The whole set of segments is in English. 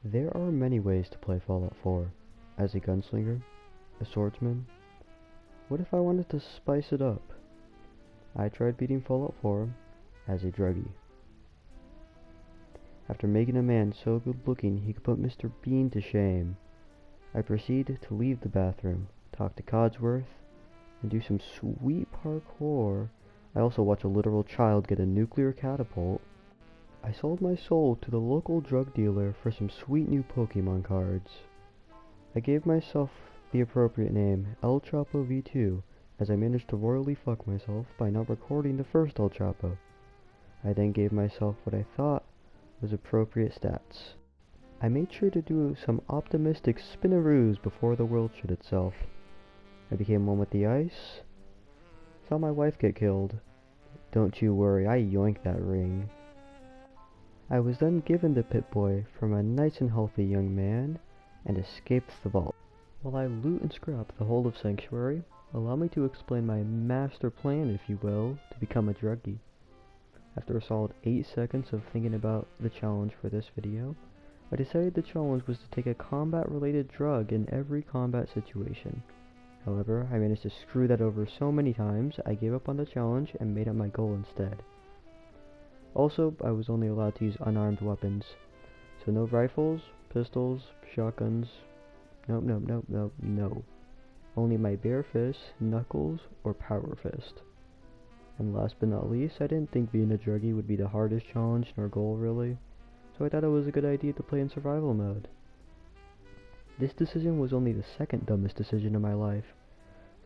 There are many ways to play Fallout 4. As a gunslinger, a swordsman. What if I wanted to spice it up? I tried beating Fallout 4 as a druggie. After making a man so good looking he could put Mr. Bean to shame, I proceed to leave the bathroom, talk to Codsworth, and do some sweet parkour. I also watch a literal child get a nuclear catapult. I sold my soul to the local drug dealer for some sweet new Pokemon cards. I gave myself the appropriate name, El Chapo V2, as I managed to royally fuck myself by not recording the first El Chapo. I then gave myself what I thought was appropriate stats. I made sure to do some optimistic spinaroos before the world shit itself. I became one with the ice. Saw my wife get killed. Don't you worry, I yoinked that ring. I was then given the Pip-Boy from a nice and healthy young man, and escaped the vault. While I loot and scrap the whole of Sanctuary, allow me to explain my master plan, if you will, to become a druggie. After a solid 8 seconds of thinking about the challenge for this video, I decided the challenge was to take a combat-related drug in every combat situation. However, I managed to screw that over so many times, I gave up on the challenge and made up my goal instead. Also, I was only allowed to use unarmed weapons, so no rifles, pistols, shotguns, no. Only my bare fist, knuckles, or power fist. And last but not least, I didn't think being a druggie would be the hardest challenge nor goal really, so I thought it was a good idea to play in survival mode. This decision was only the second dumbest decision in my life.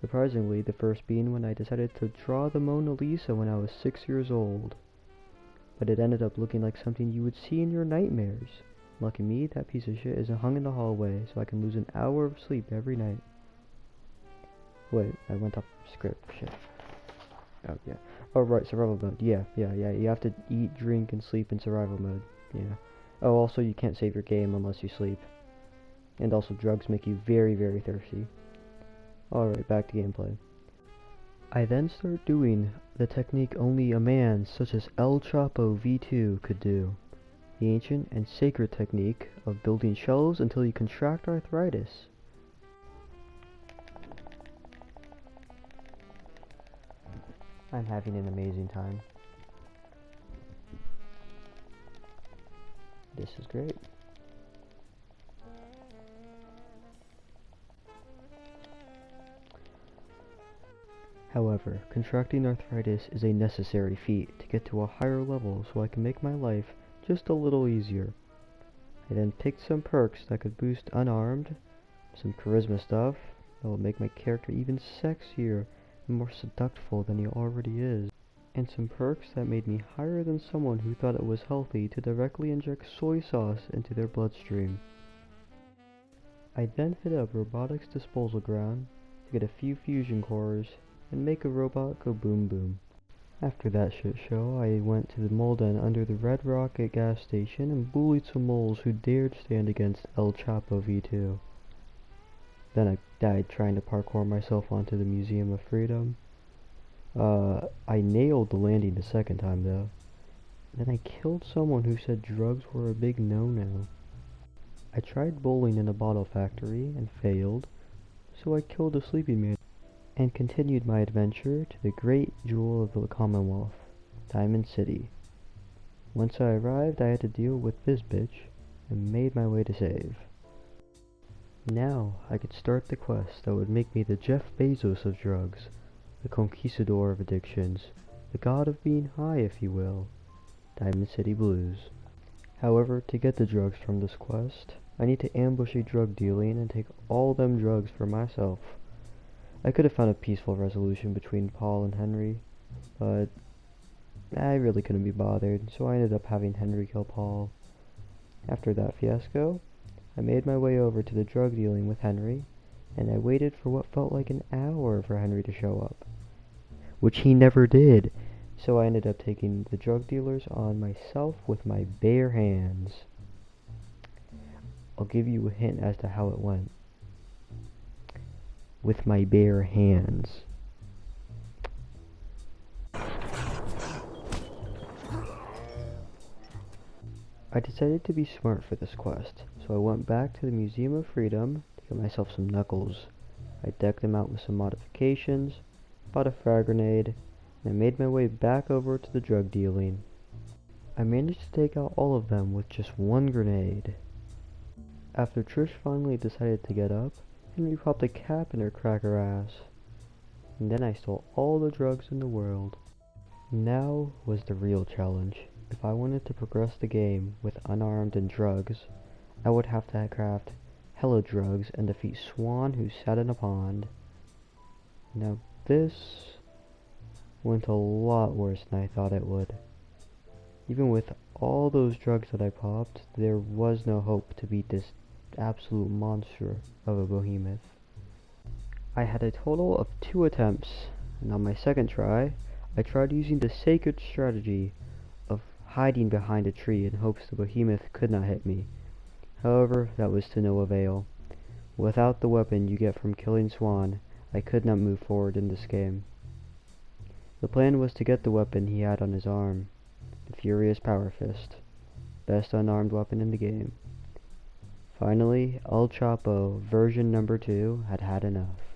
Surprisingly, the first being when I decided to draw the Mona Lisa when I was 6 years old. But it ended up looking like something you would see in your nightmares. Lucky me, that piece of shit isn't hung in the hallway, so I can lose an hour of sleep every night. Wait, I went off script, shit. Oh, yeah. Oh, right, survival mode. Yeah. You have to eat, drink, and sleep in survival mode. Yeah. Oh, also, you can't save your game unless you sleep. And also, drugs make you very, very thirsty. Alright, back to gameplay. I then start doing the technique only a man such as El Chapo V2 could do. The ancient and sacred technique of building shelves until you contract arthritis. I'm having an amazing time. This is great. However, contracting arthritis is a necessary feat to get to a higher level so I can make my life just a little easier. I then picked some perks that could boost unarmed, some charisma stuff that will make my character even sexier and more seductive than he already is, and some perks that made me higher than someone who thought it was healthy to directly inject soy sauce into their bloodstream. I then hit up Robotics Disposal Ground to get a few fusion cores and make a robot go boom boom. After that shit show, I went to the mole den under the Red Rocket gas station and bullied some moles who dared stand against El Chapo V2. Then I died trying to parkour myself onto the Museum of Freedom. I nailed the landing the second time though. Then I killed someone who said drugs were a big no-no. I tried bowling in a bottle factory and failed, so I killed a sleeping man and continued my adventure to the great jewel of the Commonwealth, Diamond City. Once I arrived, I had to deal with this bitch and made my way to save. Now I could start the quest that would make me the Jeff Bezos of drugs, the conquistador of addictions, the god of being high, if you will, Diamond City Blues. However, to get the drugs from this quest, I need to ambush a drug dealing and take all them drugs for myself. I could have found a peaceful resolution between Paul and Henry, but I really couldn't be bothered, so I ended up having Henry kill Paul. After that fiasco, I made my way over to the drug dealing with Henry, and I waited for what felt like an hour for Henry to show up, which he never did, so I ended up taking the drug dealers on myself with my bare hands. I'll give you a hint as to how it went. With my bare hands. I decided to be smart for this quest, so I went back to the Museum of Freedom to get myself some knuckles. I decked them out with some modifications, bought a frag grenade, and I made my way back over to the drug dealing. I managed to take out all of them with just one grenade. After Trish finally decided to get up, Henry popped a cap in her cracker ass. And then I stole all the drugs in the world. Now was the real challenge. If I wanted to progress the game with unarmed and drugs, I would have to craft hella drugs and defeat Swan who sat in a pond. Now this went a lot worse than I thought it would. Even with all those drugs that I popped, there was no hope to beat this absolute monster of a behemoth. I had a total of 2 attempts, and on my second try, I tried using the sacred strategy of hiding behind a tree in hopes the behemoth could not hit me. However, that was to no avail. Without the weapon you get from killing Swan, I could not move forward in this game. The plan was to get the weapon he had on his arm, the Furious Power Fist, best unarmed weapon in the game. Finally, El Chapo version number 2 had had enough.